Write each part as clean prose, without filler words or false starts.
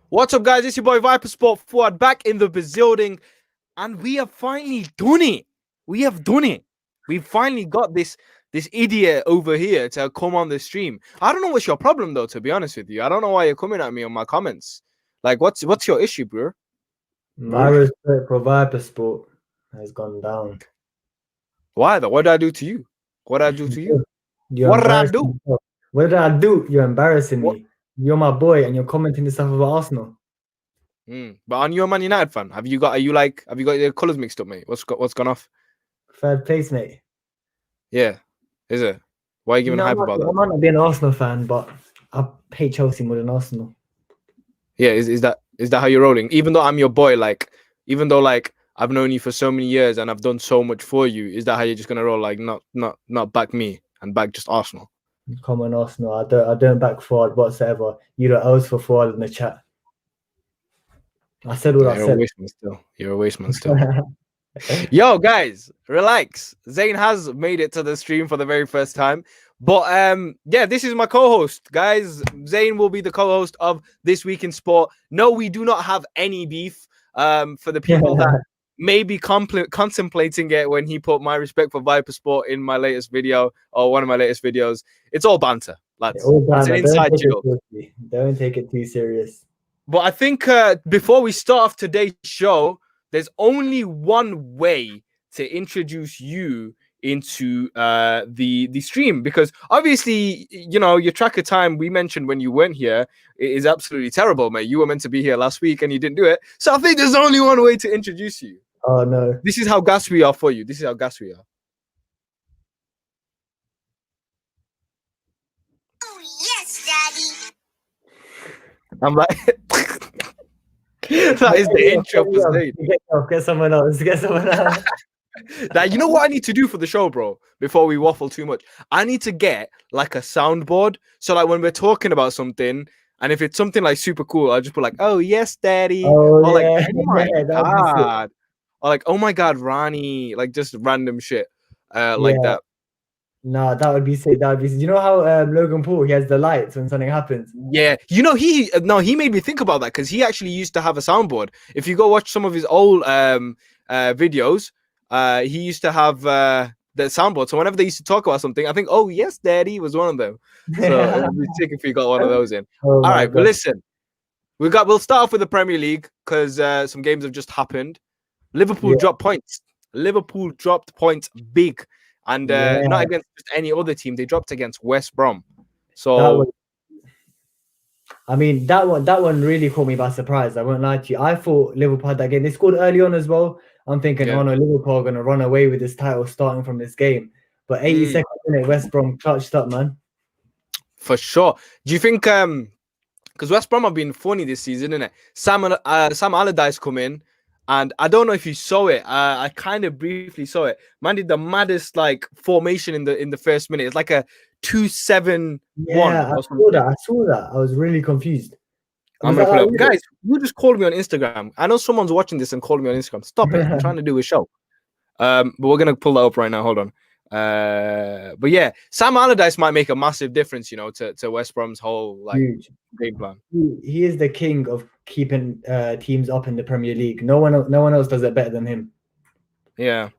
What's up, guys? It's your boy Viper Sport Forward back in the building, and we have finally done it. We have done it. We've finally got this idiot over here to come on the stream. I don't know what's your problem though, to be honest with you. I don't know why you're coming at me on my comments. Like, what's your issue, bro? My respect for Viper Sport has gone down. Why though? What did I do to you? What did I do to you? What did I do? What did I do? You're embarrassing me. You're my boy, and you're commenting this stuff about Arsenal. But aren't you a Man United fan? Have you got your colours mixed up, mate? What's gone off? Third place, mate. Yeah, is it? Why are you giving hype about that? I might not be an Arsenal fan, but I hate Chelsea more than Arsenal. Yeah, is that how you're rolling? Even though I'm your boy, even though I've known you for so many years and I've done so much for you, is that how you're just gonna roll? Like, not back me and back just Arsenal? Come on, Arsenal. I don't back forward whatsoever. You know, I was for forward in the chat. I said what I said. You're a waste man still. Yo, guys, relax. Zayn has made it to the stream for the very first time. But yeah, this is my co-host, guys. Zayn will be the co-host of This Week in Sport. No, we do not have any beef. For the people that may be contemplating it when he put my respect for Viper Sport in my latest video or one of my latest videos, it's all banter, lads. It's an inside joke. Don't take it too serious. But I think before we start off today's show, there's only one way to introduce you into the stream, because obviously, you know, your tracker time we mentioned when you weren't here is absolutely terrible, mate. You were meant to be here last week and you didn't do it. So I think there's only one way to introduce you. Oh no. This is how gas we are for you. This is how gas we are. Oh yes, Daddy. I'm like that is the intro for Zayn. Get someone else. Now, you know what I need to do for the show, bro? Before we waffle too much, I need to get like a soundboard. So like when we're talking about something, and if it's something like super cool, I'll just put like, "Oh yes, Daddy," or like, "Oh my god," or like, "Oh my god, Ronnie," like just random shit like that. No, that would be sick. That would be sick. You know how Logan Paul, he has the lights when something happens? Yeah. You know, he made me think about that because he actually used to have a soundboard. If you go watch some of his old videos, he used to have the soundboard. So whenever they used to talk about something, I think, "Oh yes, Daddy" was one of them. So it would be sick if we got one of those in. All right, but listen, we'll start off with the Premier League because some games have just happened. Liverpool dropped points. Liverpool dropped points big. And not against just any other team. They dropped against West Brom. So that one really caught me by surprise. I won't lie to you. I thought Liverpool had that game. They scored early on as well. I'm thinking, oh no, Liverpool are going to run away with this title starting from this game. But 82nd minute, West Brom clutched up, man. For sure. Do you think, because West Brom have been funny this season, isn't it? Sam Allardyce come in. And I don't know if you saw it. I kind of briefly saw it. Man did the maddest like formation in the first minute. It's like a 2-7-1. Yeah, I saw that. I was really confused. I'm gonna put it up. Guys, you just called me on Instagram. I know someone's watching this and calling me on Instagram. Stop it. I'm trying to do a show. But we're gonna pull that up right now. Hold on. But yeah, Sam Allardyce might make a massive difference, you know, to West Brom's whole like game plan. He is the king of keeping teams up in the Premier League. No one else does it better than him. Yeah.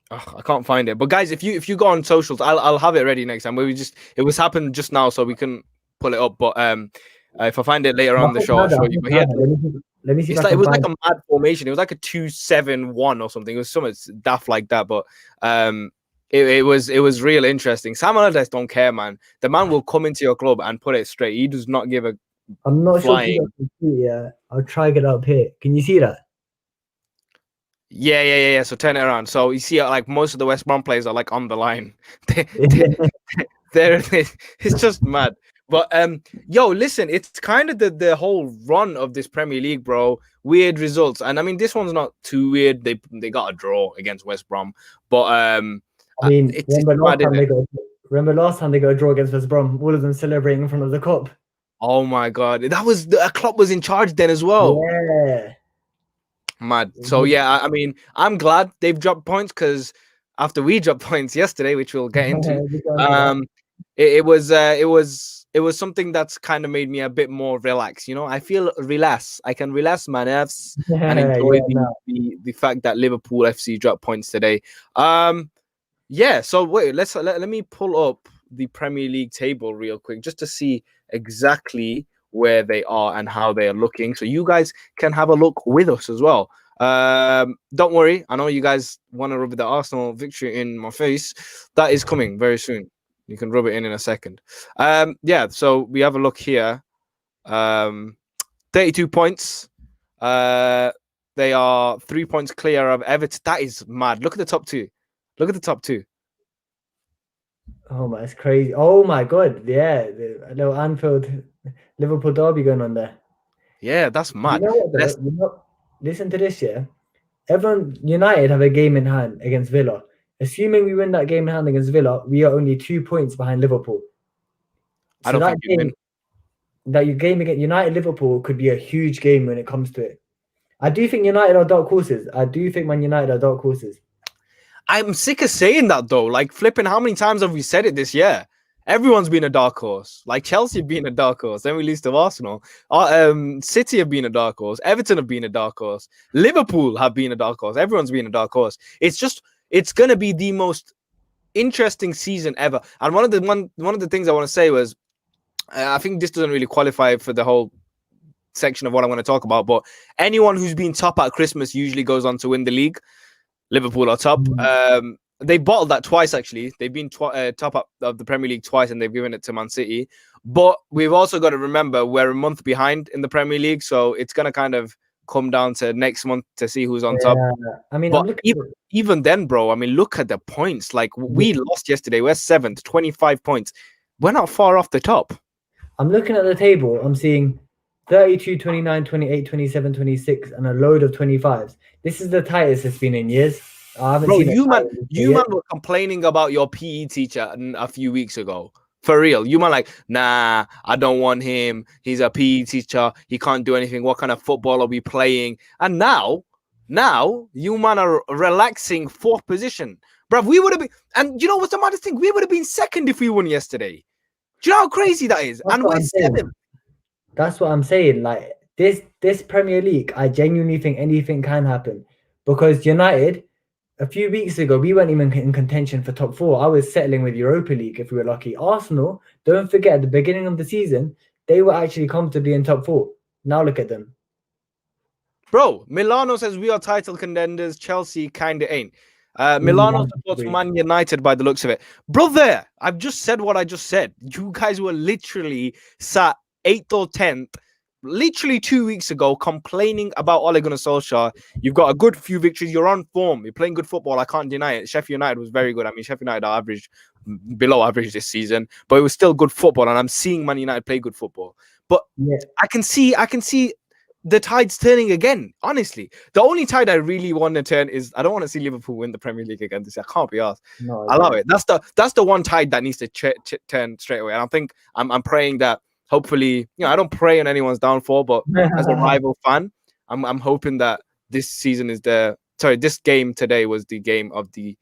I can't find it. But guys, if you go on socials, I'll have it ready next time. It was happened just now, so we couldn't pull it up. But if I find it later on the show, I'll show you. But let me see. It was like a mad formation. It was like a 2-7-1 or something. It was something daft like that. But it was real interesting. Sam Allardyce don't care, man. The man will come into your club and put it straight. He does not give a I'm not flying. sure. I'll try get up here. Can you see that? Yeah. So turn it around. So you see, like most of the West Brom players are like on the line. It's just mad. But yo, listen, it's kind of the whole run of this Premier League, bro. Weird results, and I mean this one's not too weird. They got a draw against West Brom, but I mean, remember last time they got a draw against West Brom, all of them celebrating in front of the Kop. Oh my god, that was Klopp was in charge then as well. Yeah, mad. So yeah, I mean, I'm glad they've dropped points because after we dropped points yesterday, which we'll get into, it was something that's kind of made me a bit more relaxed. You know, I feel relaxed. I can relax my nerves and enjoy the fact that Liverpool FC dropped points today. Yeah. So wait, let me pull up the Premier League table real quick just to see exactly where they are and how they are looking, so you guys can have a look with us as well. Don't worry, I know you guys want to rub the Arsenal victory in my face. That is coming very soon. You can rub it in a second. Yeah, so we have a look here. 32 points. They are 3 points clear of Everton. That is mad. Look at the top two. Look at the top two. Oh my, it's crazy. Oh my god, yeah, the little Anfield Liverpool derby going on there. Yeah, that's mad. You know what, though? You know, listen to this, yeah. United have a game in hand against Villa. Assuming we win that game in hand against Villa, we are only 2 points behind Liverpool. I don't think you win. That your game against United Liverpool could be a huge game when it comes to it. I do think United are dark horses. I do think Man United are dark horses. I'm sick of saying that though. Like flipping, how many times have we said it this year? Everyone's been a dark horse. Like Chelsea have been a dark horse. Then we lose to Arsenal. City have been a dark horse. Everton have been a dark horse. Liverpool have been a dark horse. Everyone's been a dark horse. It's gonna be the most interesting season ever. And one of the things I want to say was, I think this doesn't really qualify for the whole section of what I'm going to talk about, but anyone who's been top at Christmas usually goes on to win the league. Liverpool are top. They bottled that twice, actually. They've been top up of the Premier League twice, and they've given it to Man City. But we've also got to remember we're a month behind in the Premier League, so it's going to kind of come down to next month to see who's on top. I mean, but even then, bro, I mean, look at the points. Like, we lost yesterday. We're 7th, 25 points. We're not far off the top. I'm looking at the table. I'm seeing 32, 29, 28, 27, 26, and a load of 25s. This is the tightest it's been in years. I haven't seen you man were complaining about your PE teacher a few weeks ago. For real. You man like, nah, I don't want him. He's a PE teacher. He can't do anything. What kind of football are we playing? And now you man are relaxing 4th position. Bruv, we would have been, and you know what's the maddest thing? We would have been 2nd if we won yesterday. Do you know how crazy that is? And we're 7th. That's what I'm saying. Like this Premier League, I genuinely think anything can happen, because United, a few weeks ago, we weren't even in contention for top 4. I was settling with Europa League if we were lucky. Arsenal, don't forget, at the beginning of the season, they were actually comfortably in top 4. Now look at them. Bro, Milano says we are title contenders. Chelsea kind of ain't. Milano supports Man United by the looks of it. Brother, I've just said what I just said. You guys were literally sat 8th or 10th, literally 2 weeks ago, complaining about Ole Gunnar Solskjaer. You've got a good few victories. You're on form. You're playing good football. I can't deny it. Sheffield United was very good. I mean, Sheffield United are below average this season, but it was still good football. And I'm seeing Man United play good football. But I can see the tide's turning again. Honestly, the only tide I really want to turn is I don't want to see Liverpool win the Premier League again this year. I can't be asked. No, I love it. That's the one tide that needs to turn straight away. And I think I'm praying that hopefully, I don't pray on anyone's downfall, but as a rival fan, I'm hoping that this game today was the game of the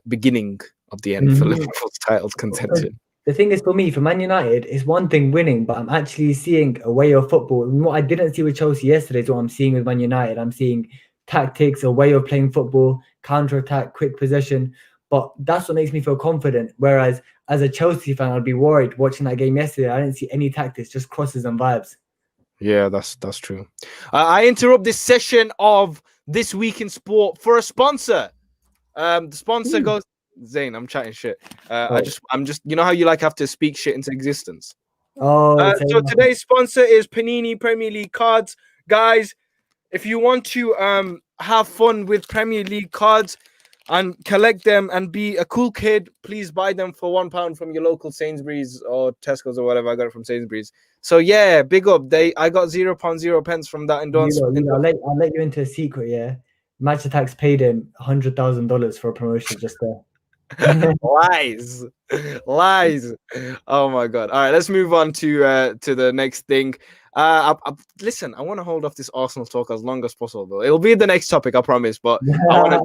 beginning of the end for Liverpool's title contention. The thing is, for me, for Man United, it's one thing winning, but I'm actually seeing a way of football. And what I didn't see with Chelsea yesterday is what I'm seeing with Man United. I'm seeing tactics, a way of playing football, counter-attack, quick possession. But that's what makes me feel confident. Whereas as a Chelsea fan, I'd be worried watching that game yesterday. I didn't see any tactics, just crosses and vibes. Yeah, that's true. I interrupt this session of This Week in Sport for a sponsor. The sponsor goes... Zayn, I'm chatting shit. I'm just, you know how you have to speak shit into existence. So today's sponsor is Panini Premier League cards, guys. If you want to have fun with Premier League cards and collect them and be a cool kid, please buy them for £1 from your local Sainsbury's or Tesco's or whatever. I got it from Sainsbury's. So yeah, big up. I got £0.0 from that endorsement. I'll let you into a secret. Yeah, Match Attax paid him $100,000 for a promotion just there. lies. Oh my god. All right, let's move on to the next thing. Listen, I want to hold off this Arsenal talk as long as possible. It'll be the next topic, I promise. But I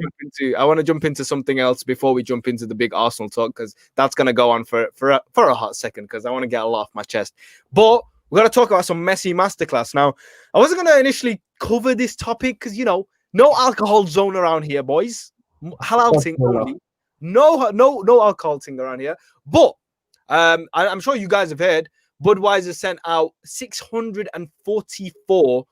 want to jump into something else before we jump into the big Arsenal talk, because that's gonna go on for a hot second, because I want to get a lot off my chest. But we're gonna talk about some Messi masterclass. Now, I wasn't gonna initially cover this topic because no alcohol zone around here, boys. Halal thing only. No alcohol thing around here. But I'm sure you guys have heard. Budweiser sent out 644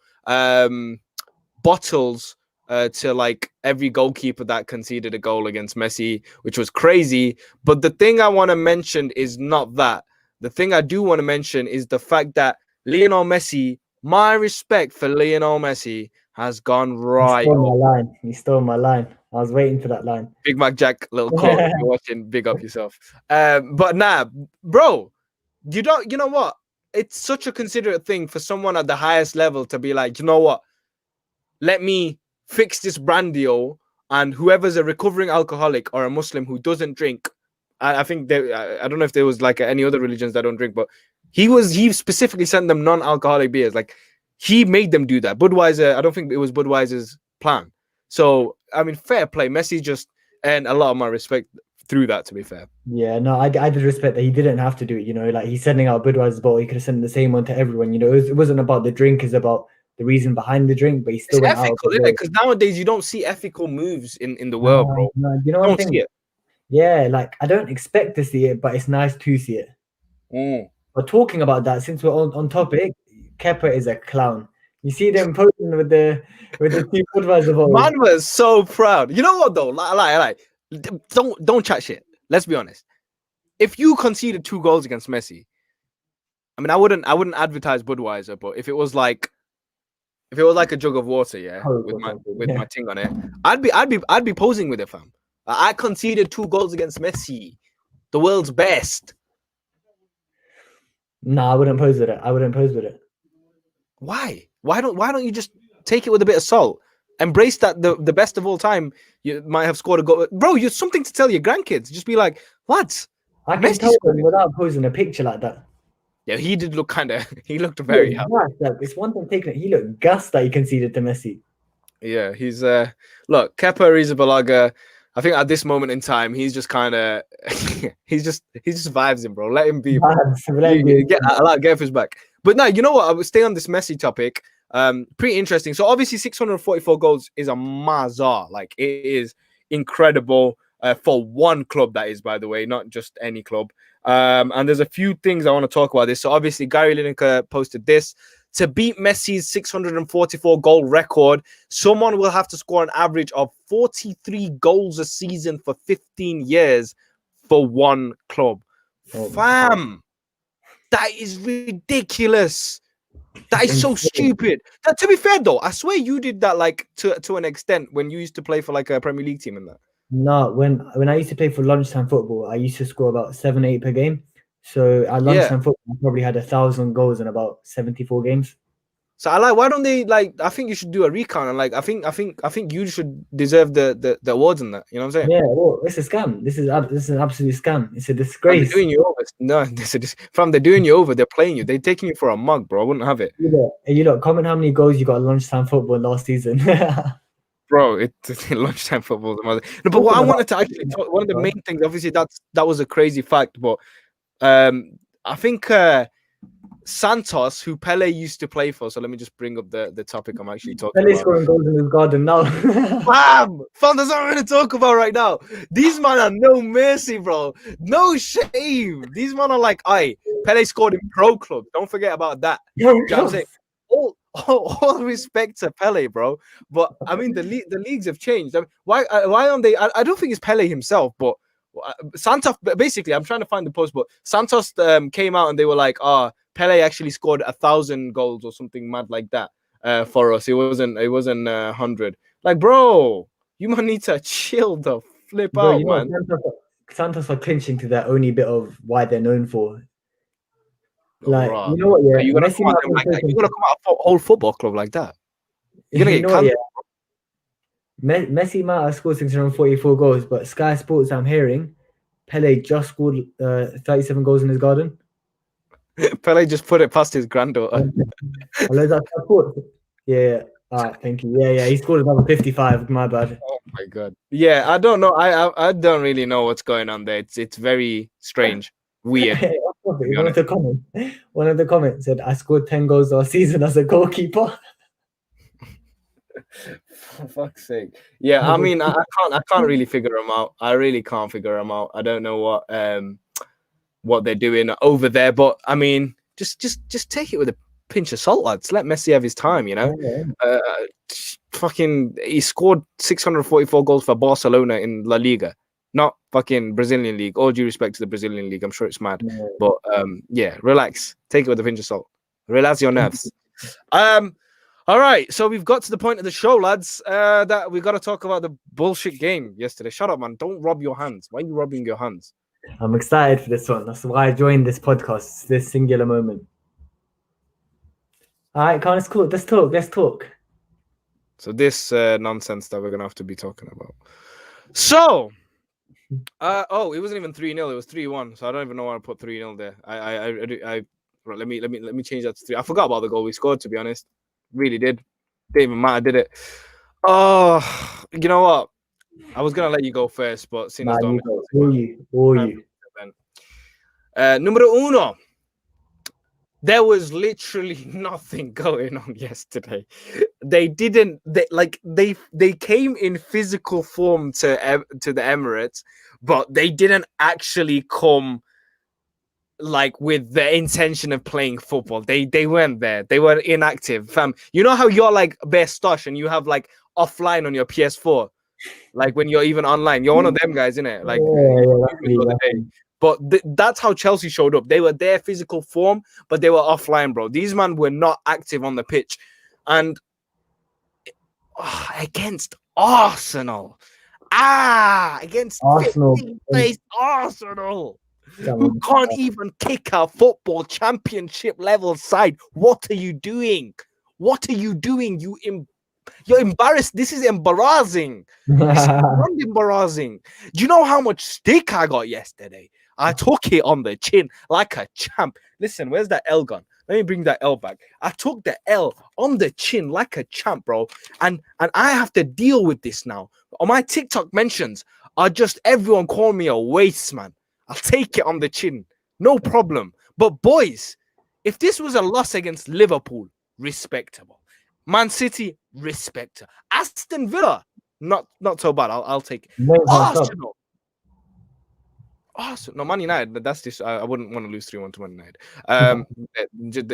bottles to like every goalkeeper that conceded a goal against Messi, which was crazy. But the thing I want to mention is not that. The thing I do want to mention is the fact that Lionel Messi, my respect for Lionel Messi, has gone right. He stole my line. I was waiting for that line. Big Mac Jack, little quote. If you're watching, big up yourself. But nah, bro. You know what? It's such a considerate thing for someone at the highest level to be like, you know what? Let me fix this brand deal, and whoever's a recovering alcoholic or a Muslim who doesn't drink, I think I don't know if there was like any other religions that don't drink, but he specifically sent them non-alcoholic beers. Like he made them do that. Budweiser, I don't think it was Budweiser's plan. So I mean, fair play. Messi just earned a lot of my respect through that, to be fair. Yeah, no, I did respect that he didn't have to do it. Like he's sending out Budweiser's bottle. He could have sent the same one to everyone. It wasn't about the drink; it's about the reason behind the drink. But he still went ethical, isn't it? Because nowadays you don't see ethical moves in the world, bro. No, you know what I think? Yeah, like I don't expect to see it, but it's nice to see it. But talking about that, since we're on topic, Kepa is a clown. You see them posting with the two Budweiser bottles. Man was so proud. You know what though? Like. Don't chat shit. Let's be honest. If you conceded 2 goals against Messi, I mean, I wouldn't advertise Budweiser, but if it was like a jug of water, with my thing on it, I'd be posing with it, fam. I conceded 2 goals against Messi, the world's best. No, I wouldn't pose with it. Why? Why don't you just take it with a bit of salt? Embrace that the best of all time. You might have scored a goal, bro. You're something to tell your grandkids. Just be like, lads. I can tell them without posing a picture like that. Yeah, he did look he looked very happy. It's one thing taking it. He looked gassed that he conceded to Messi. Yeah, he's look, Kepa is a blogger. I think at this moment in time, he's just kind of he just vibes him, bro. Let him be. Get off his back. But now, you know what? I will stay on this Messi topic. Pretty interesting. So obviously 644 goals is a mazar. Like it is incredible for one club, that is, by the way, not just any club. And there's a few things I want to talk about this. So obviously Gary Lineker posted this. To beat Messi's 644 goal record, someone will have to score an average of 43 goals a season for 15 years for one club. Fam, that is ridiculous. That is so stupid. Now, to be fair though, I swear you did that like to an extent when you used to play for like a Premier League team and that. No, when I used to play for lunchtime football, I used to score about 7-8 per game. So at lunchtime football, I probably had 1,000 goals in about 74 games. So why don't they I think you should do a recount, and I think you should deserve the awards in that. You know what I'm saying? Yeah, well, it's a scam. This is an absolute scam. It's a disgrace. They're doing you over. No, they're doing you over. They're playing you. They're taking you for a mug, bro. I wouldn't have it. You look, comment how many goals you got at lunchtime football last season. Bro, it's lunchtime football. No, but what I wanted to actually talk, one of the main things, obviously that was a crazy fact, but I think Santos, who Pele used to play for, so let me just bring up the topic I'm actually talking about. Pele's scoring goals in his garden now. Fam, that's what I'm going to talk about right now. These men are no mercy, bro. No shame. These men are like, aye, Pele scored in pro club. Don't forget about that. You know what I'm saying? All respect to Pele, bro. But I mean, the leagues have changed. I mean, why aren't they? I don't think it's Pele himself, but Santos. Basically, I'm trying to find the post, but Santos came out and they were like, Pele actually scored 1,000 goals or something mad like that for us. It wasn't 100. Like, bro, you might need to chill the flip out, man. Santos are clinching to their only bit of why they're known for. Like, bro, you know what? Yeah, you're gonna come out like that. You're gonna come out a whole football club like that. You're gonna get cancelled. Messi might have scored 644 goals, but Sky Sports, I'm hearing, Pele just scored 37 goals in his garden. Pele just put it past his granddaughter. Hello, that's support. Yeah. All right. Thank you. Yeah. He scored another 55. My bad. Oh my god. Yeah, I don't know. I don't really know what's going on there. It's very strange, weird. One of the comments said, "I scored 10 goals last season as a goalkeeper." For fuck's sake. Yeah, I mean, I can't really figure them out. I really can't figure them out. I don't know what they're doing over there, but I mean, just take it with a pinch of salt, lads. Let Messi have his time, you know. Yeah. Fucking, he scored 644 goals for Barcelona in La Liga, not fucking Brazilian league. All due respect to the Brazilian league, I'm sure it's mad, but yeah, relax. Take it with a pinch of salt. Relax your nerves. All right, so we've got to the point of the show, lads, that we got to talk about the bullshit game yesterday. Shut up, man. Don't rub your hands. Why are you rubbing your hands? I'm excited for this one. That's why I joined this podcast, this singular moment. All right, Khan, it's cool. Let's talk. So this nonsense that we're going to have to be talking about. So, it wasn't even 3-0. It was 3-1. So I don't even know why I put 3-0 there. Right, let me change that to 3. I forgot about the goal we scored, to be honest. Really did. Didn't even matter, did it? Oh, you know what? I was gonna let you go first, but seeing as though you. Numero uno. There was literally nothing going on yesterday. They came in physical form to the Emirates, but they didn't actually come like with the intention of playing football. They weren't there. They were inactive, fam. You know how you're like best stash and you have like offline on your PS4, like when you're even online. You're one of them guys, innit? Like, but that's how Chelsea showed up. They were there, physical form, but they were offline, bro. These men were not active on the pitch, and against Arsenal, against Arsenal, Arsenal. Who can't even kick a football championship level side? What are you doing? You're embarrassed. This is embarrassing. This is embarrassing. Do you know how much stick I got yesterday? I took it on the chin like a champ. Listen, where's that L gone? Let me bring that L back. I took the L on the chin like a champ, bro. And I have to deal with this now. On my TikTok mentions are just everyone calling me a waste man. I'll take it on the chin. No problem. But boys, if this was a loss against Liverpool, respectable. Man City, respectable. Aston Villa, not so bad. I'll take it. Arsenal. No, Man United. That's this. I wouldn't want to lose 3-1 to Man United.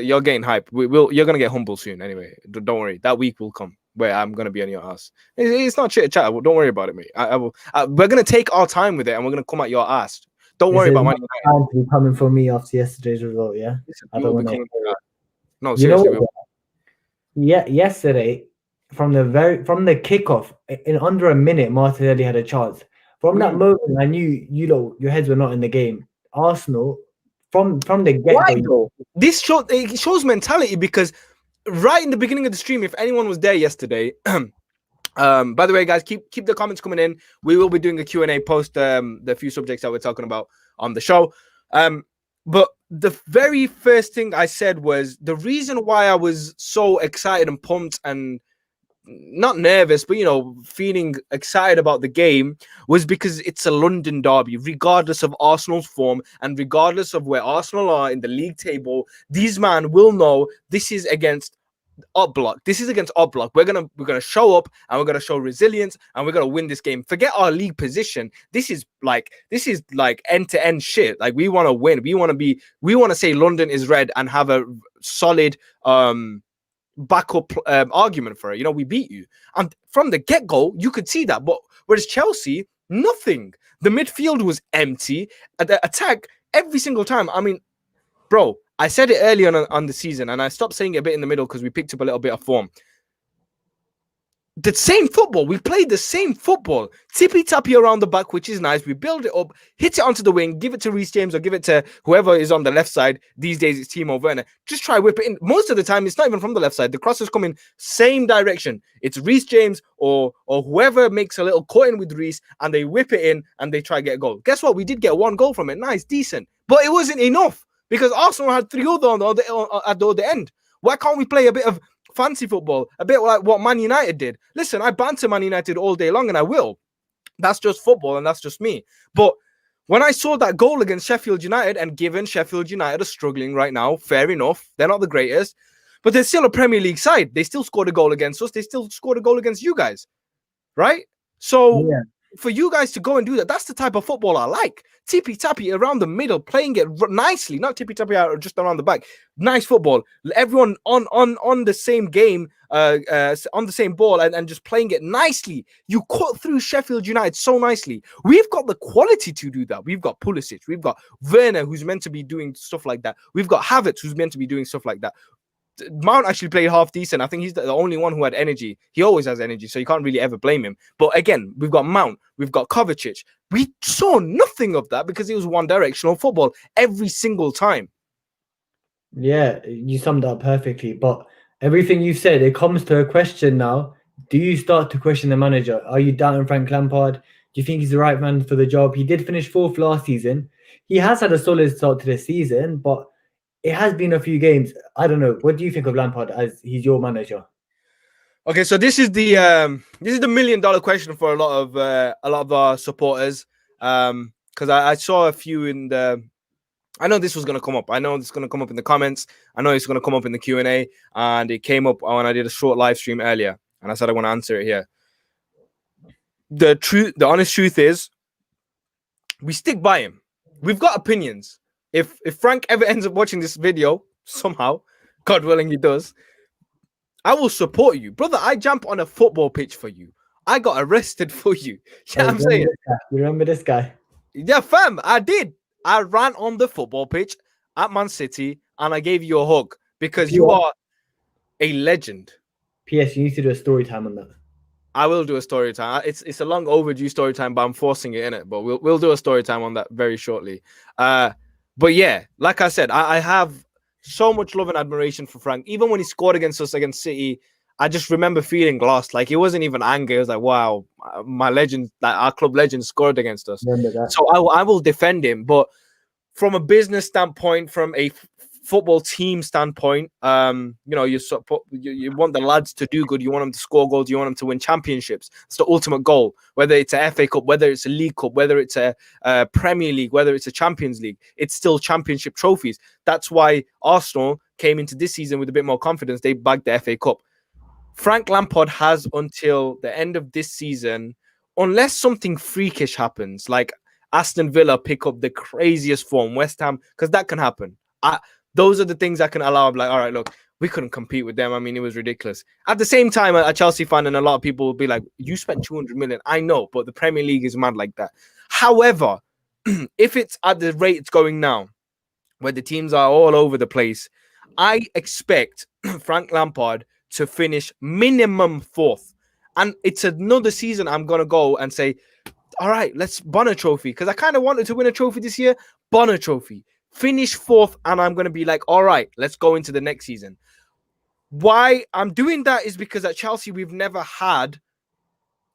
You're getting hype. You're gonna get humble soon. Anyway, don't worry. That week will come where I'm gonna be on your ass. It's not chit chat. Don't worry about it, mate. We're gonna take our time with it, and we're gonna come at your ass. Don't worry about Man United. Time to be coming for me after yesterday's result. Yeah, I don't want to. No, seriously. Yeah, yesterday from the kickoff, in under a minute, Martinelli had a chance. From that moment, I knew your heads were not in the game. Arsenal, from the get-go. This shows mentality, because right in the beginning of the stream, if anyone was there yesterday, by the way, guys, keep the comments coming in. We will be doing a Q&A post the few subjects that we're talking about on the show. But the very first thing I said was the reason why I was so excited and pumped and not nervous, but feeling excited about the game was because it's a London derby. Regardless of Arsenal's form and regardless of where Arsenal are in the league table, these men will know this is against up block. This is against up block. We're gonna show up and we're gonna show resilience and we're gonna win this game. Forget our league position. This is like end-to-end shit. Like, we want to win. We want to say London is red and have a solid backup argument for it. We beat you. And from the get-go, you could see that. But whereas Chelsea, nothing. The midfield was empty. The attack, every single time. I mean, bro, I said it early on the season, and I stopped saying it a bit in the middle because we picked up a little bit of form. The same football. We played the same football. Tippy-tappy around the back, which is nice. We build it up, hit it onto the wing, give it to Reece James or give it to whoever is on the left side. These days, it's Timo Werner. Just try whip it in. Most of the time, it's not even from the left side. The cross is coming same direction. It's Reece James or whoever makes a little cut in with Reece, and they whip it in, and they try to get a goal. Guess what? We did get one goal from it. Nice, decent. But it wasn't enough. because Arsenal had 3 other at the other end. Why can't we play a bit of fancy football, a bit like what Man United did? Listen, I banter Man United all day long, and I will. That's just football, and that's just me. But when I saw that goal against Sheffield United, and given Sheffield United are struggling right now, fair enough, they're not the greatest, but they're still a Premier League side. They still scored a goal against us. They still scored a goal against you guys, right? So for you guys to go and do that, that's the type of football I like. Tippy-tappy around the middle, playing it nicely, not tippy-tappy out just around the back. Nice football. Everyone on the same game, on the same ball, and just playing it nicely. You cut through Sheffield United so nicely. We've got the quality to do that. We've got Pulisic. We've got Werner, who's meant to be doing stuff like that. We've got Havertz, who's meant to be doing stuff like that. Mount actually played half decent. I think he's the only one who had energy. He always has energy, so you can't really ever blame him. But again, we've got Mount, we've got Kovacic. We saw nothing of that because it was one-directional football every single time. Yeah, you summed up perfectly. But everything you said, it comes to a question now. Do you start to question the manager? Are you doubting Frank Lampard? Do you think he's the right man for the job? He did finish 4th last season. He has had a solid start to the season, but it has been a few games. I don't know. What do you think of Lampard as he's your manager? Okay, so this is the $1 million question for a lot of our supporters. Because I saw a few in the. I know this was gonna come up. I know it's gonna come up in the comments. I know it's gonna come up in the Q&A, and it came up when I did a short live stream earlier, and I said I want to answer it here. The honest truth is, we stick by him. We've got opinions. If Frank ever ends up watching this video somehow, God willing he does, I will support you. Brother, I jump on a football pitch for you. I got arrested for you. You know what I'm saying? You remember this guy? Yeah, fam, I did. I ran on the football pitch at Man City and I gave you a hug because you are a legend. PS, you need to do a story time on that. I will do a story time. It's a long overdue story time, but I'm forcing it in it. But we'll do a story time on that very shortly. But yeah, like I said, I have so much love and admiration for Frank. Even when he scored against us against City, I just remember feeling lost. Like, it wasn't even anger. It was like, wow, my legend, like our club legend, scored against us. So I will defend him. But from a business standpoint, from a football team standpoint, you want the lads to do good. You want them to score goals. You want them to win championships. It's the ultimate goal. Whether it's a FA Cup, whether it's a League Cup, whether it's a Premier League, whether it's a Champions League, it's still championship trophies. That's why Arsenal came into this season with a bit more confidence. They bagged the FA Cup. Frank Lampard has until the end of this season, unless something freakish happens, like Aston Villa pick up the craziest form, West Ham, because that can happen. Those are the things I can allow. I'm like, all right, look, we couldn't compete with them. I mean, it was ridiculous. At the same time, a Chelsea fan and a lot of people will be like, you spent 200 million. I know, but the Premier League is mad like that. However, if it's at the rate it's going now, where the teams are all over the place, I expect Frank Lampard to finish minimum 4th. And it's another season I'm going to go and say, all right, let's Bonner Trophy. Because I kind of wanted to win a trophy this year. Bonner Trophy. Finish 4th. And I'm going to be like, all right, let's go into the next season. Why I'm doing that is because at Chelsea, we've never had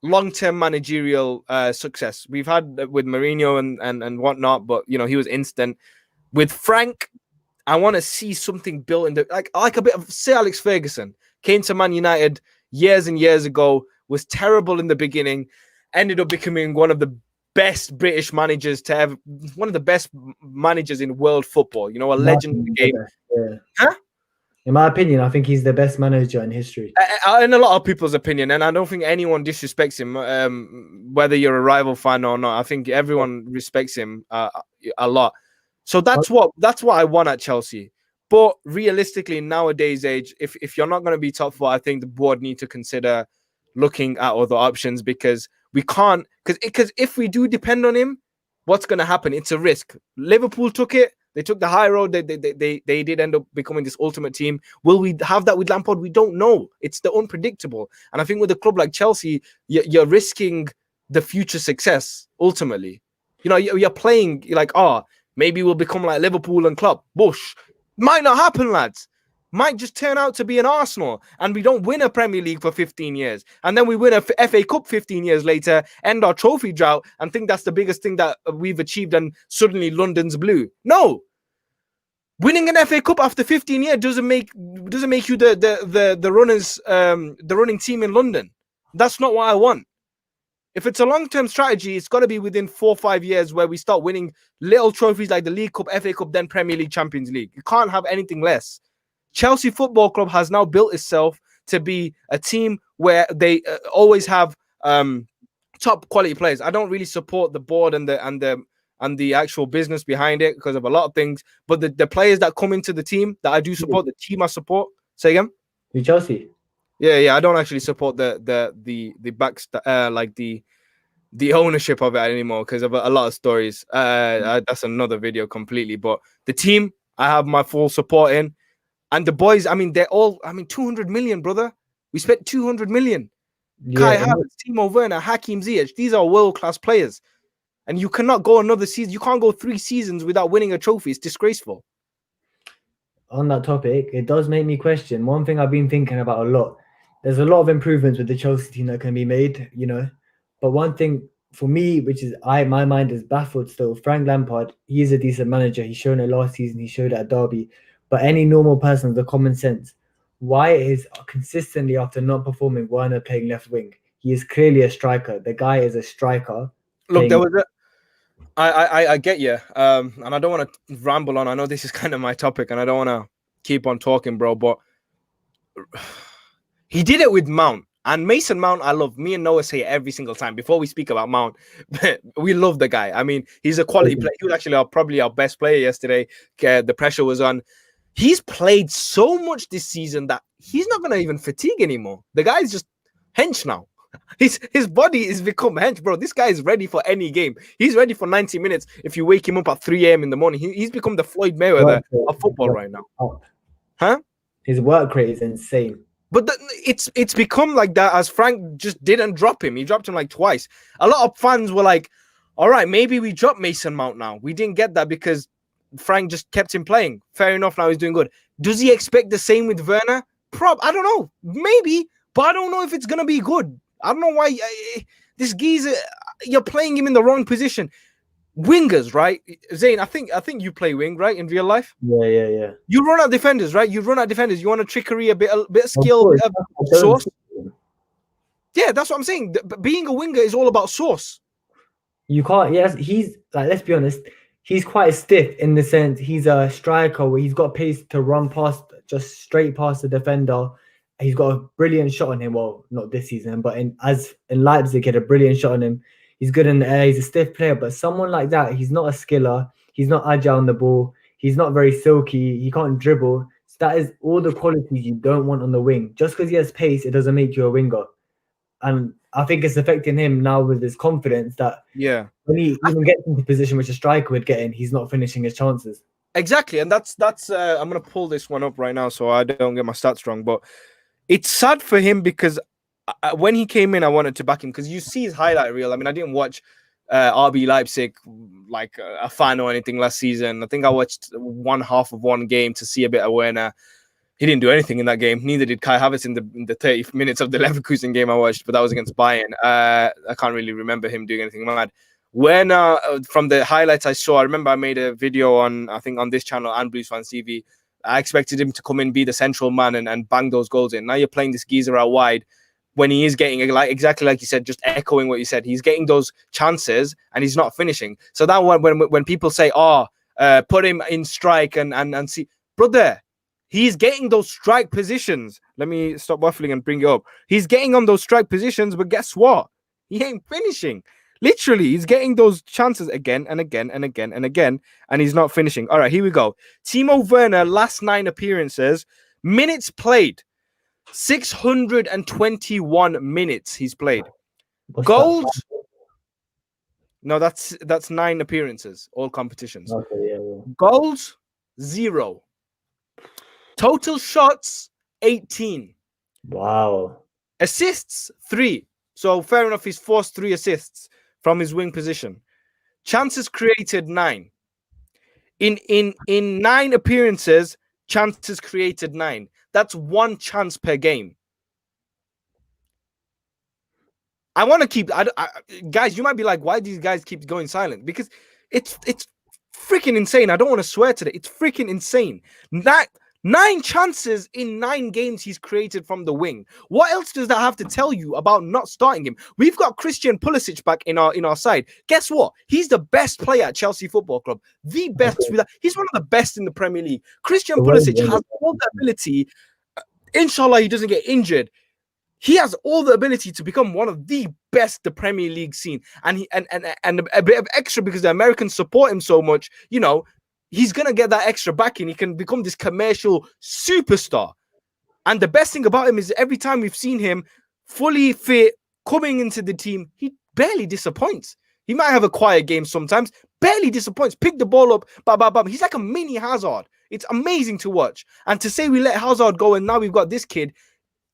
long-term managerial success. We've had with Mourinho and whatnot, but, you know, he was instant. With Frank, I want to see something built in the like a bit of Sir Alex Ferguson. Came to Man United years and years ago, was terrible in the beginning, ended up becoming one of the best British managers to ever, one of the best managers in world football, you know, a legend in the game. Yeah. Huh? In my opinion, I think he's the best manager in history. In a lot of people's opinion, and I don't think anyone disrespects him, whether you're a rival fan or not. I think everyone respects him a lot. So that's what I want at Chelsea. But realistically, in nowadays age, if you're not going to be top 4, I think the board need to consider looking at other options, because we can't. Because if we do depend on him, what's going to happen? It's a risk. Liverpool took it. They took the high road. They did end up becoming this ultimate team. Will we have that with Lampard? We don't know. It's the unpredictable. And I think with a club like Chelsea, you're risking the future success ultimately. You know, you're playing. You're like, maybe we'll become like Liverpool and Klopp. Bush. Might not happen, lads. Might just turn out to be an Arsenal, and we don't win a Premier League for 15 years. And then we win a FA Cup 15 years later, end our trophy drought, and think that's the biggest thing that we've achieved, and suddenly London's blue. No. Winning an FA Cup after 15 years doesn't make you the runners the running team in London. That's not what I want. If it's a long-term strategy, it's got to be within 4 or 5 years where we start winning little trophies like the League Cup, FA Cup, then Premier League, Champions League. You can't have anything less. Chelsea Football Club has now built itself to be a team where they always have top quality players. I don't really support the board and the actual business behind it because of a lot of things. But the players that come into the team that I do support, the team I support. Say again? You Chelsea? Yeah. I don't actually support the like the ownership of it anymore because of a lot of stories. That's another video completely. But the team, I have my full support in, and the boys. I mean, they're all. I mean, 200 million, brother. We spent 200 million. Yeah, Kai Havertz, Timo Werner, Hakim Ziyech. These are world-class players. And you cannot go another season. You can't go 3 seasons without winning a trophy. It's disgraceful. On that topic, it does make me question one thing I've been thinking about a lot. There's a lot of improvements with the Chelsea team that can be made, But one thing for me, which is my mind is baffled still. Frank Lampard, he is a decent manager. He's shown it last season. He showed it at Derby. But any normal person with the common sense, why is consistently after not performing Werner playing left wing? He is clearly a striker. The guy is a striker. Look, there was I get you, and I don't want to ramble on. I know this is kind of my topic, and I don't want to keep on talking, bro. But he did it with Mount and Mason Mount. I love. Me and Noah say it every single time before we speak about Mount. We love the guy. I mean, he's a quality player. He was actually probably our best player yesterday. The pressure was on. He's played so much this season that he's not gonna even fatigue anymore. The guy's just hench now. His body is become hench, bro. This guy is ready for any game. He's ready for 90 minutes. If you wake him up at 3 a.m. in the morning, he's become the Floyd Mayweather of football right now. Huh? His work rate is insane. But it's become like that as Frank just didn't drop him. He dropped him like twice. A lot of fans were like, all right, maybe we drop Mason Mount now. We didn't get that because Frank just kept him playing. Fair enough, now he's doing good. Does he expect the same with Werner? I don't know. Maybe, but I don't know if it's going to be good. I don't know why this geezer, you're playing him in the wrong position. Wingers, right? Zayn, I think you play wing, right? In real life? Yeah. You run out defenders, right? You run out defenders. You want a trickery, a bit of skill, a bit of sauce. Yeah, that's what I'm saying. Being a winger is all about sauce. You can't, yes, he's like, let's be honest, he's quite stiff in the sense he's a striker where he's got pace to run past, just straight past the defender. He's got a brilliant shot on him. Well, not this season, but in Leipzig, he had a brilliant shot on him. He's good in the air. He's a stiff player, but someone like that, he's not a skiller. He's not agile on the ball. He's not very silky. He can't dribble. So that is all the qualities you don't want on the wing. Just because he has pace, it doesn't make you a winger. And I think it's affecting him now with his confidence that when he even gets into position which a striker would get in, he's not finishing his chances. Exactly, and that's I'm gonna pull this one up right now so I don't get my stats wrong, but it's sad for him because when he came in, I wanted to back him because you see his highlight reel. I mean, I didn't watch RB Leipzig like a fan or anything last season. I think I watched one half of one game to see a bit of Werner. He didn't do anything in that game. Neither did Kai Havertz in the 30 minutes of the Leverkusen game I watched, but that was against Bayern. I can't really remember him doing anything mad. Werner, from the highlights I saw, I remember I made a video on this channel and Blues Fans TV. I expected him to come in, be the central man and bang those goals in. Now you're playing this geezer out wide when he is getting, like exactly like you said, just echoing what you said. He's getting those chances and he's not finishing. So that when people say, put him in strike and see, brother, he's getting those strike positions. Let me stop waffling and bring it up. He's getting on those strike positions, but guess what? He ain't finishing. Literally, he's getting those chances again and again and again and again, and he's not finishing. All right, here we go. Timo Werner, last 9 appearances, minutes played, 621 minutes he's played. Goals? No, that's 9 appearances, all competitions. Okay, yeah. Goals, 0. Total shots, 18. Wow. Assists, 3. So fair enough, he's forced 3 assists from his wing position. Chances created, 9. In 9 appearances, chances created 9. That's 1 chance per game. I want to keep... guys, you might be like, why do these guys keep going silent? Because it's Freaking insane. I don't want to swear today. It's freaking insane. Nine chances in 9 games he's created from the wing. What else does that have to tell you about not starting him? We've got Christian Pulisic back in our side. Guess what? He's the best player at Chelsea Football Club. The best. He's one of the best in the Premier League. Christian Pulisic has all the ability. Inshallah, he doesn't get injured. He has all the ability to become one of the best the Premier League seen. And a bit of extra because the Americans support him so much, you know, he's going to get that extra backing. He can become this commercial superstar. And the best thing about him is every time we've seen him fully fit, coming into the team, he barely disappoints. He might have a quiet game sometimes, barely disappoints. Pick the ball up, bam. He's like a mini Hazard. It's amazing to watch. And to say we let Hazard go and now we've got this kid,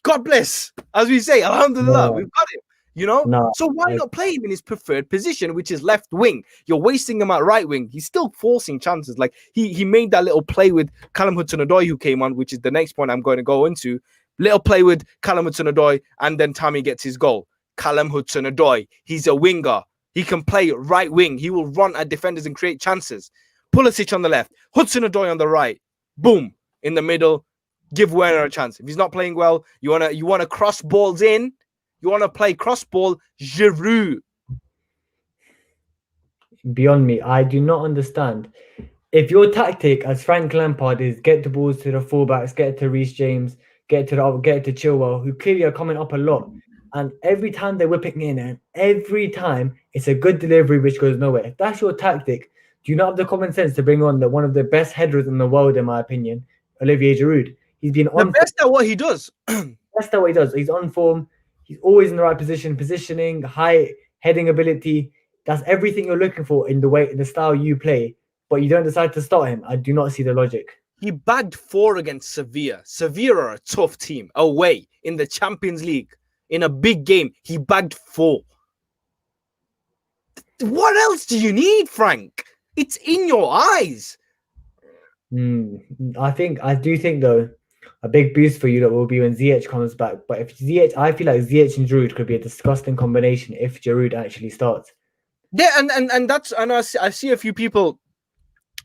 God bless. As we say, alhamdulillah, we've got him. You know, so why not play him in his preferred position, which is left wing? You're wasting him at right wing. He's still forcing chances. Like he made that little play with Callum Hudson-Odoi, who came on, which is the next point I'm going to go into. Little play with Callum Hudson-Odoi, and then Tammy gets his goal. Callum Hudson-Odoi, he's a winger. He can play right wing. He will run at defenders and create chances. Pulisic on the left, Hudson-Odoi on the right. Boom, in the middle. Give Werner a chance. If he's not playing well, you wanna cross balls in. You want to play cross ball, Giroud. Beyond me, I do not understand. If your tactic as Frank Lampard is get the balls to the fullbacks, get it to Reece James, get it to Chilwell, who clearly are coming up a lot, and every time they're whipping in, and every time it's a good delivery which goes nowhere. If that's your tactic, do you not have the common sense to bring on one of the best headers in the world, in my opinion, Olivier Giroud? He's been on the best at what he does. Best at what he does. He's on form. He's always in the right positioning, high heading ability. That's everything you're looking for in the style you play. But you don't decide to start him. I do not see the logic. He bagged 4 against Sevilla. Sevilla are a tough team away in the Champions League. In a big game, he bagged 4. What else do you need, Frank? It's in your eyes. I do think though, a big boost for you that will be when Ziyech comes back. But if Ziyech, I feel like Ziyech and Giroud could be a disgusting combination if Giroud actually starts. Yeah, and I see a few people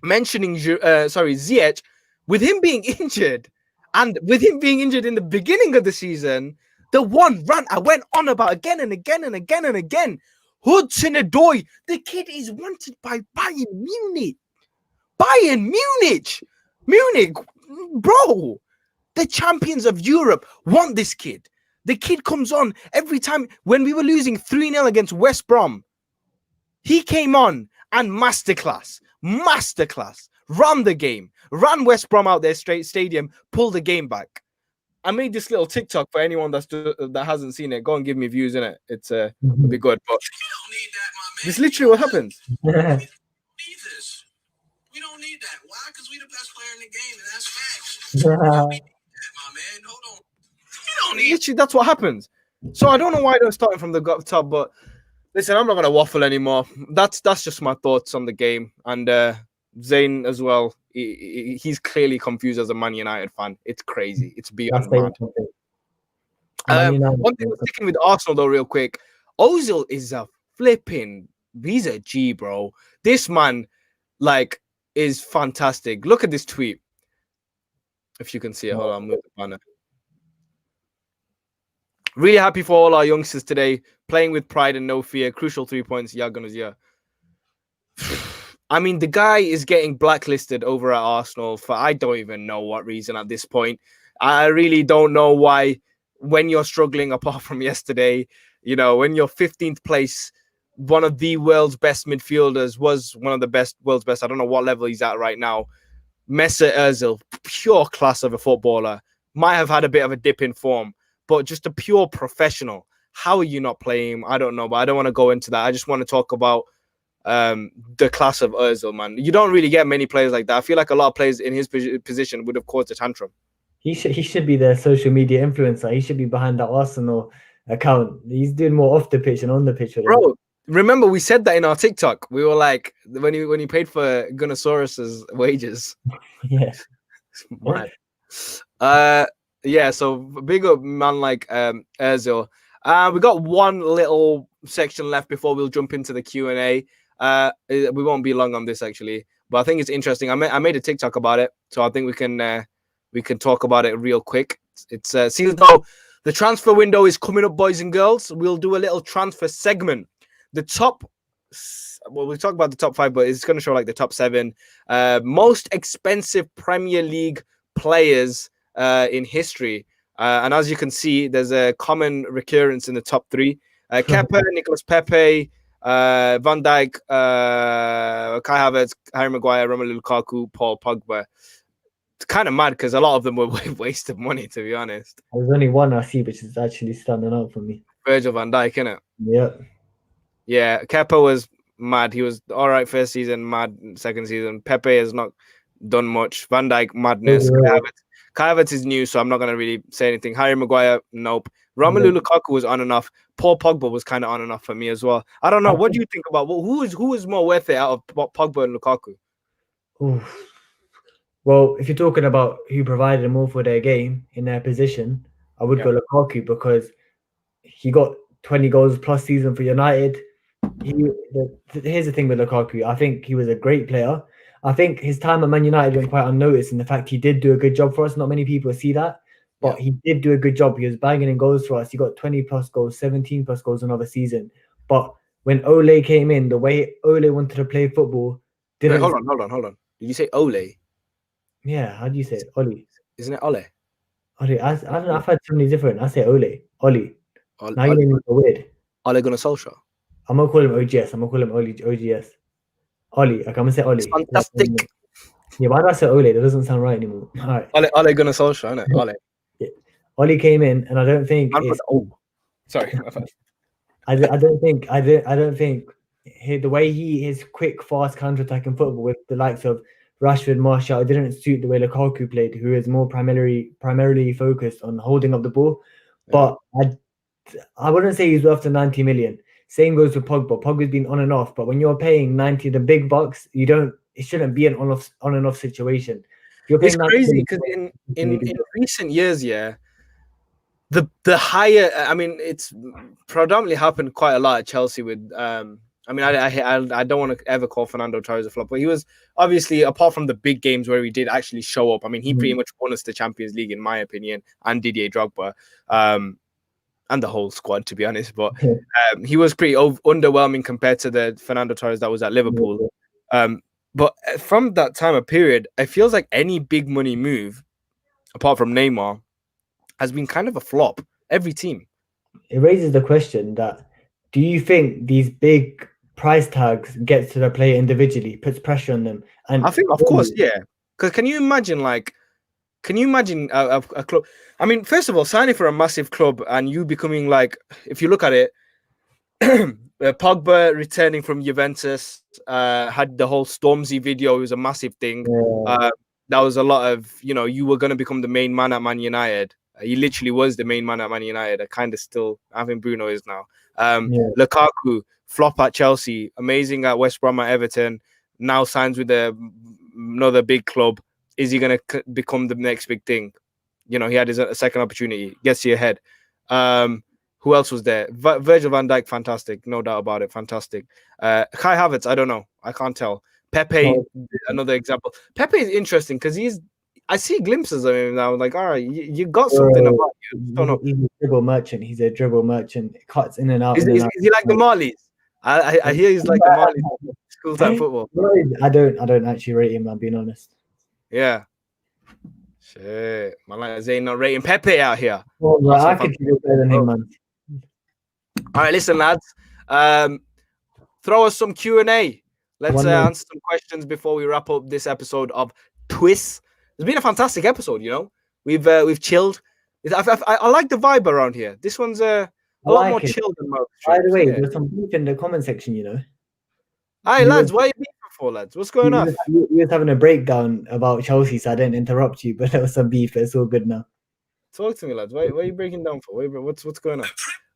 mentioning Ziyech with him being injured, and with him being injured in the beginning of the season. The one rant I went on about again and again. Hudson-Odoi, the kid is wanted by Bayern Munich. Munich, bro. The champions of Europe want this kid. The kid comes on every time. When we were losing 3-0 against West Brom, he came on and masterclass, ran the game, ran West Brom out their stadium, pulled the game back. I made this little TikTok for anyone that hasn't seen it. Go and give me views in it. It'll be good. But this is literally what happens. We don't need that. Why? Because we the best player in the game, and that's facts. My man, hold on. We don't need. Literally, that's what happens. So I don't know why they're starting from the top, but listen, I'm not gonna waffle anymore. That's just my thoughts on the game. And Zayn as well. He's clearly confused as a Man United fan. It's crazy. It's beyond mad. One thing sticking with Arsenal though, real quick. Ozil is a flipping. He's a G, bro. This man, is fantastic. Look at this tweet. If you can see it, hold on, move the banner. Really happy for all our youngsters today, playing with pride and no fear. Crucial 3 points. Yeah, Gunners, yeah. I mean, the guy is getting blacklisted over at Arsenal for I don't even know what reason at this point. I really don't know why, when you're struggling, apart from yesterday, when you're 15th place, one of the world's best midfielders, was one of the world's best. I don't know what level he's at right now. Mesut Ozil, pure class of a footballer. Might have had a bit of a dip in form, but just a pure professional. How are you not playing him? I don't know, but I don't want to go into that. I just want to talk about the class of Ozil, man. You don't really get many players like that. I feel like a lot of players in his position would have caused a tantrum. He should be the social media influencer. He should be behind that Arsenal account. He's doing more off the pitch and on the pitch. Bro, remember we said that in our TikTok. We were like, when he paid for Gunnosaurus's wages. Yeah. Yeah, so big up man like Ozil. We got one little section left before we'll jump into the Q&A. We won't be long on this actually, But I think it's interesting. I made a TikTok about it, so I think we can talk about it real quick. It's seems though the transfer window is coming up, boys and girls. We'll do a little transfer segment. We'll talk about the top 5, but it's going to show like the top 7 most expensive Premier League players in history. And as you can see, there's a common recurrence in the top 3. Kepa, Nicolas Pepe, Van Dijk, Kai Havertz, Harry Maguire, Romelu Lukaku, Paul Pogba. It's kind of mad because a lot of them were waste of money, to be honest. There's only one I see which is actually standing out for me. Virgil van Dijk, innit? Yeah. Yeah, Kepa was mad. He was all right first season, mad second season. Pepe has not done much. Van Dijk, madness. Yeah. Kai Havertz is new, so I'm not going to really say anything. Harry Maguire, nope. Romelu Lukaku was on and off. Paul Pogba was kind of on and off for me as well. I don't know. What do you think about who is more worth it out of Pogba and Lukaku? Oof. Well, if you're talking about who provided more for their game in their position, I would go Lukaku because he got 20 goals plus season for United. Here's the thing with Lukaku. I think he was a great player. I think his time at Man United went quite unnoticed in the fact he did do a good job for us. Not many people see that. But he did do a good job. He was banging in goals for us. He got 20 plus goals, 17 plus goals another season. But when Ole came in, the way Ole wanted to play football didn't. Wait, hold on. Did you say Ole? Yeah, how do you say it? Ole. Isn't it Ole? Ole. I don't know. I've had so many different. I say Ole. Ole. Now you name me weird. Ole Gunnar Solskjaer. I'm gonna call him OGS. I'm gonna call him OGS. Ole. Okay, I'm gonna say Ole. It's fantastic. Yeah, why do I say Ole? That doesn't sound right anymore. All right. Ole Gunnar Solskjaer, innit? Ole. Yeah. Ole came in, and I don't think. Sorry. I don't think the way his quick, fast counter-attacking football with the likes of Rashford, Martial, it didn't suit the way Lukaku played, who is more primarily focused on holding up the ball. But I wouldn't say he's worth the 90 million. Same goes with Pogba. Pogba's been on and off, but when you're paying 90 the big bucks, it shouldn't be an on and off situation. It's crazy because in recent years, the higher, I mean, it's predominantly happened quite a lot at Chelsea with I mean, I don't want to ever call Fernando Torres a flop, but he was obviously, apart from the big games where he did actually show up, I mean, he pretty much won us the Champions League, in my opinion, and Didier Drogba, and the whole squad, to be honest. But he was pretty underwhelming compared to the Fernando Torres that was at Liverpool. But from that time of period, it feels like any big money move, apart from Neymar, has been kind of a flop. Every team. It raises the question that, do you think these big price tags get to the player individually, puts pressure on them? And I think, of course, yeah. Because can you imagine a club? I mean, first of all, signing for a massive club and you becoming like, if you look at it, Pogba returning from Juventus, had the whole Stormzy video. It was a massive thing. That was a lot of, you were going to become the main man at Man United. He literally was the main man at Man United. I think Bruno is now. Lukaku, flop at Chelsea, amazing at West Brom, at Everton, now signs with another big club. Is he going to become the next big thing? He had his second opportunity, gets you ahead. Who else was there? Virgil van Dijk, fantastic, no doubt about it, fantastic. Kai Havertz, I don't know, I can't tell. Pepe, another example. Pepe is interesting because I see glimpses of him now. I'm like, all right, you got something about you. Don't know. He's a dribble merchant. It cuts in and out. Is he like the Marleys? I hear he's like the Marleys. School time football. I don't actually rate him, I'm being honest. Yeah. Shit. Man, like Zayn not rating Pepe out here. Well, I could do better than him, man. All right, listen, lads. Throw us some Q&A. Let's answer some questions before we wrap up this episode of Twis. It's been a fantastic episode, We've chilled. I like the vibe around here. This one's a lot more chilled than most. By the way, there's some beef in the comment section, Hi, lads. What are you beefing for, lads? What's going on? You was having a breakdown about Chelsea, so I didn't interrupt you, but there was some beef. It's all good now. Talk to me, lads. What are you breaking down for? What's going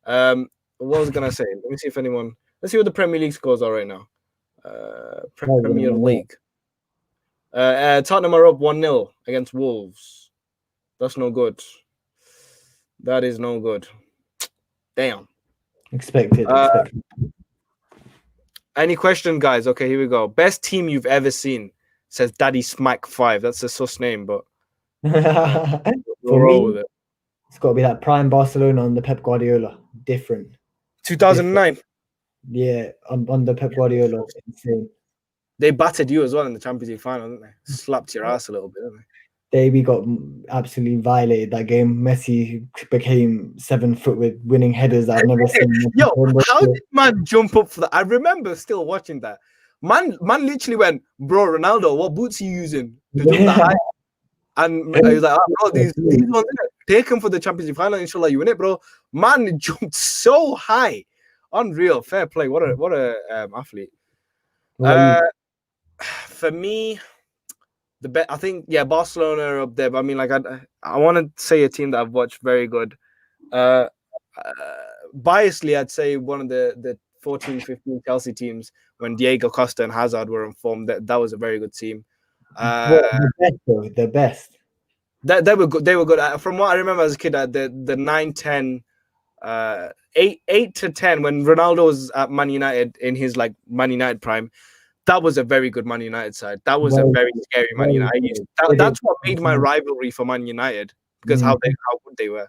on? What was I going to say? Let me see let's see what the Premier League scores are right now. Premier League. Tottenham are up 1-0 against Wolves. That's no good. That is no good. Damn. Expected. Any question, guys? Okay, here we go. Best team you've ever seen. says Daddy Smack 5. That's a sus name, but For we'll roll with me, it. it's got to be that prime Barcelona on the Pep Guardiola. Different. 2009. Yeah, on the Pep Guardiola. Insane. They battered you as well in the Champions League final, didn't they? Slapped your ass a little bit, didn't they? We got absolutely violated that game. Messi became 7 foot with winning headers that I've never seen. Yo, how did man jump up for that? I remember still watching that. Man literally went, bro, Ronaldo, what boots are you using to jump that high? And I was like, bro, these ones, take them for the Champions League final. Inshallah, you win it, bro. Man jumped so high, unreal. Fair play. What a athlete. For me, I think Barcelona are up there. But I mean, like I want to say a team that I've watched very good. Biasly, I'd say one of the 14-15 Chelsea teams when Diego Costa and Hazard were in form. That was a very good team. The best. They were good. They were good. From what I remember as a kid, the 9-10, 8 to 10 when Ronaldo was at Man United in his like Man United prime. That was a very good Man United side. That was a very scary Man United. That's what made my rivalry for Man United because how good they were.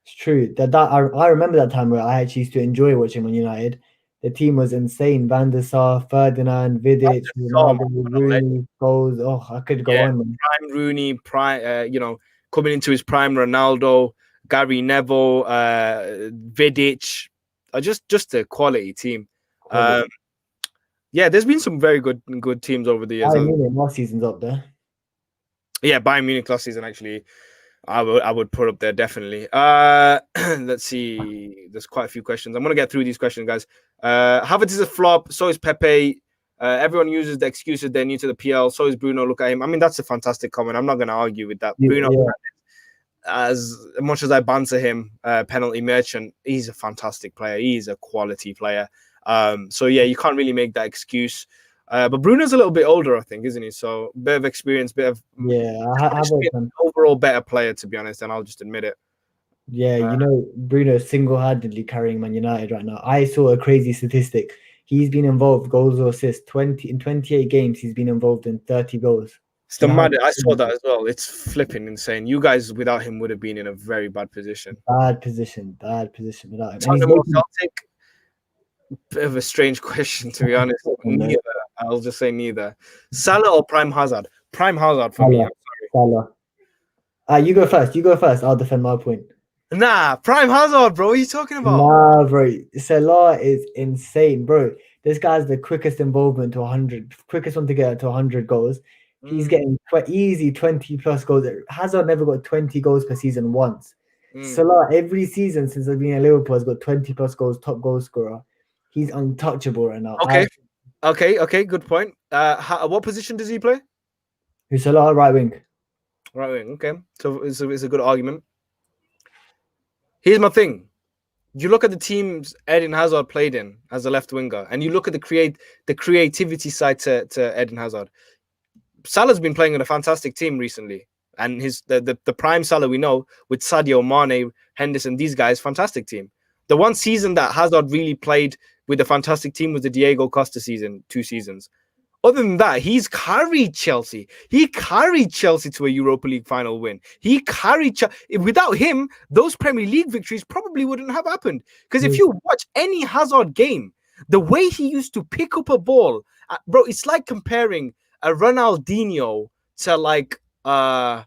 It's true. I remember that time where I actually used to enjoy watching Man United. The team was insane. Van der Sar, Ferdinand, Vidic, Ronaldo, Rooney, goals. Oh, I could go on. Prime Rooney, coming into his prime Ronaldo, Gary Neville, Vidic. Just a quality team. There's been some very good teams over the years. Bayern Munich last season's up there. Yeah, Bayern Munich last season actually. I would put up there definitely. Let's see. There's quite a few questions. I'm gonna get through these questions, guys. Havertz is a flop. So is Pepe. Everyone uses the excuses they're new to the PL. So is Bruno. Look at him. I mean, that's a fantastic comment. I'm not gonna argue with that. Bruno, as much as I banter him, penalty merchant, he's a fantastic player. He's a quality player. You can't really make that excuse. But Bruno's a little bit older, I think, isn't he? So a bit of experience, overall better player, to be honest, and I'll just admit it. Yeah, Bruno's single-handedly carrying Man United right now. I saw a crazy statistic. He's been involved, goals or assists, in 28 games, he's been involved in 30 goals. It's the mad. I saw that as well. It's flipping insane. You guys without him would have been in a very bad position. Bad position without him. Celtic, bit of a strange question, to be honest. Neither. I'll just say neither. Salah or Prime Hazard? Prime Hazard for me. I'm sorry. Salah. You go first. I'll defend my point. Nah, Prime Hazard, bro. What are you talking about? Nah, bro. Salah is insane, bro. This guy's the quickest involvement to 100, quickest one to get to 100 goals. He's getting easy 20 plus goals. Hazard never got 20 goals per season once. Salah, every season since I've been at Liverpool, has got 20 plus goals, top goal scorer. He's untouchable right now. Okay, good point. What position does he play? Who's Salah? Right wing. Right wing. Okay, so it's a good argument. Here's my thing. You look at the teams Eden Hazard played in as a left winger, and you look at the creativity side to Eden Hazard. Salah's been playing in a fantastic team recently, and the prime Salah we know with Sadio, Mane, Henderson, these guys, fantastic team. The one season that Hazard really played with a fantastic team was the Diego Costa season, 2 seasons. Other than that, he's carried Chelsea. He carried Chelsea to a Europa League final win. He carried without him, those Premier League victories probably wouldn't have happened. Because if you watch any Hazard game, the way he used to pick up a ball, bro, it's like comparing a Ronaldinho to like I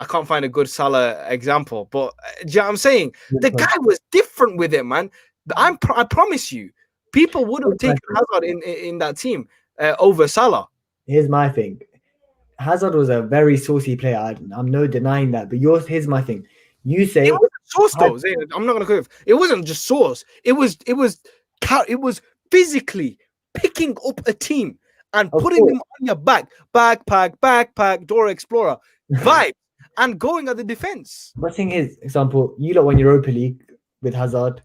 can't find a good Salah example, but do you know what I'm saying? The guy was different with it, man. I promise you, people would have taken Hazard in that team over Salah. Here's my thing. Hazard was a very saucy player. I'm no denying that. But here's my thing. You say it wasn't sauce though. I'm not gonna go. It wasn't just sauce. It was physically picking up a team and putting them on your backpack, Dora Explorer vibe, and going at the defense. My thing is, example, you lot won Europa League with Hazard,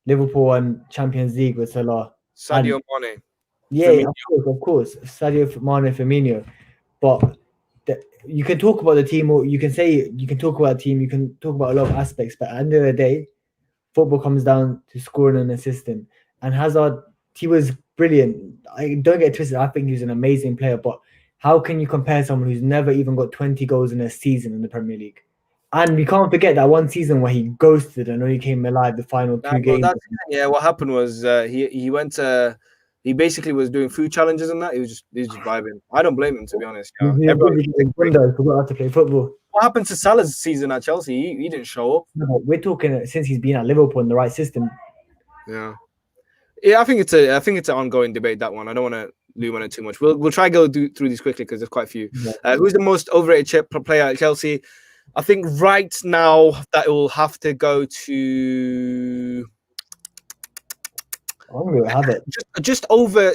Liverpool won Champions League with Salah, Sadio Mane. Yeah, of course, Sadio Mane, Firmino. But you can talk about the team, or you can talk about the team, you can talk about a lot of aspects. But at the end of the day, football comes down to scoring and assisting. And Hazard, he was brilliant. I don't get twisted. I think he's an amazing player, but how can you compare someone who's never even got 20 goals in a season in the Premier League? And we can't forget that one season where he ghosted and only came alive the final two games. What happened was he went to. He basically was doing food challenges and that. He was just vibing. I don't blame him, to be honest. Forgot how to play football. What happened to Salah's season at Chelsea? He didn't show up. No, we're talking since he's been at Liverpool in the right system. Yeah. I think it's an ongoing debate, that one. I don't want to loom on it too much. We'll try to go through these quickly because there's quite a few. Yeah. Who's the most overrated player at Chelsea? I think right now that it will have to go to. I'm going to Havertz. Just over.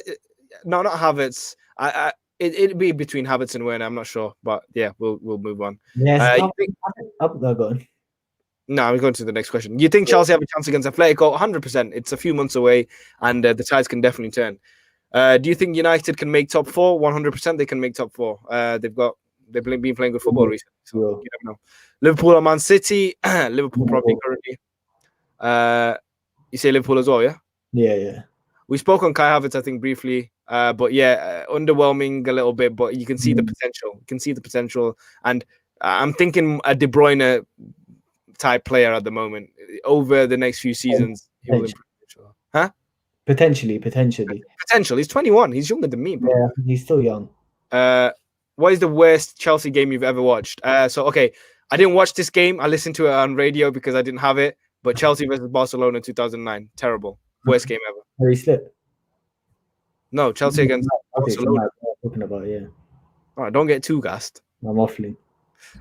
No, not Havertz. It'd be between Havertz and Werner. I'm not sure, but yeah, we'll move on. Yes. Go on. No, we're going to the next question. You think Chelsea have a chance against Atletico? 100%. It's a few months away, and the tides can definitely turn. Do you think United can make top 4? 100% they can make top 4. They've been playing good football recently. So you never know. Liverpool or Man City? Liverpool probably currently. You say Liverpool as well, yeah? Yeah. We spoke on Kai Havertz, I think, briefly. But yeah, underwhelming a little bit, but you can see the potential. You can see the potential. And I'm thinking a De Bruyne type player at the moment. Over the next few seasons, he will improve. Huh? Potentially. Potential. He's 21. He's younger than me, bro. Yeah, he's still young. What is the worst Chelsea game you've ever watched? Okay, I didn't watch this game. I listened to it on radio because I didn't have it. But Chelsea versus Barcelona 2009. Terrible. Worst game ever. Where he slipped? No, Chelsea against Barcelona. Talking about, yeah. Oh, don't get too gassed. I'm awfully.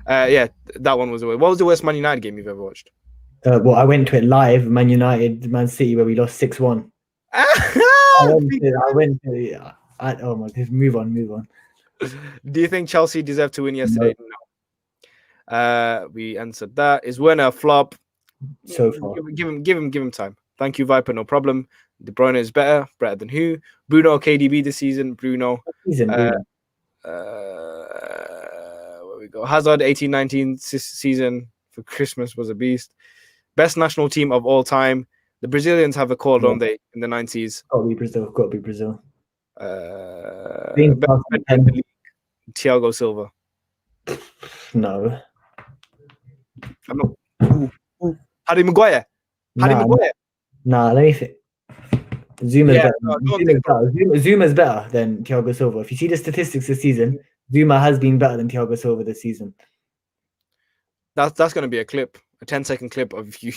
Yeah, that one was the worst. What was the worst Man United game you've ever watched? Well, I went to it live, Man United, Man City, where we lost 6-1. Oh my God, move on. Do you think Chelsea deserved to win yesterday? No. We answered that. Is Werner a flop? So far. Give him time. Thank you, Viper. No problem. De Bruyne is better than who? Bruno or KDB this season? Bruno. Where we go. Hazard 18-19 season for Christmas was a beast. Best national team of all time. The Brazilians have a call, don't they, in the 90s? Got to be Brazil. Thiago Silva. No. I'm not. Harry Maguire. Nah, let me think. Zuma's better. Zuma's better than Thiago Silva. If you see the statistics this season, Zuma has been better than Thiago Silva this season. That's going to be a clip, a 10-second clip of you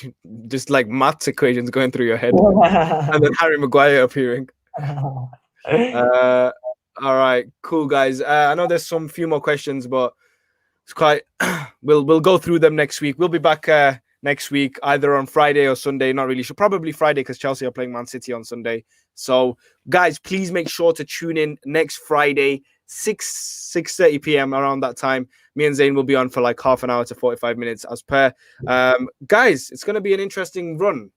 just like maths equations going through your head, and then Harry Maguire appearing. All right, cool guys. I know there's some few more questions, but it's quite. We'll go through them next week. We'll be back next week, either on Friday or Sunday. Not really sure. Probably Friday because Chelsea are playing Man City on Sunday. So, guys, please make sure to tune in next Friday, 6:30 p.m. around that time. Me and Zayn will be on for like half an hour to 45 minutes as per. Guys, it's going to be an interesting run.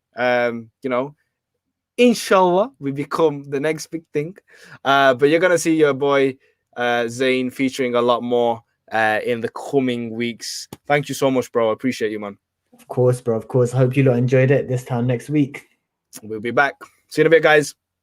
Inshallah, we become the next big thing. But you're going to see your boy Zayn featuring a lot more in the coming weeks. Thank you so much, bro. I appreciate you, man. Of course, bro. Of course. I hope you lot enjoyed it this time next week. We'll be back. See you in a bit, guys.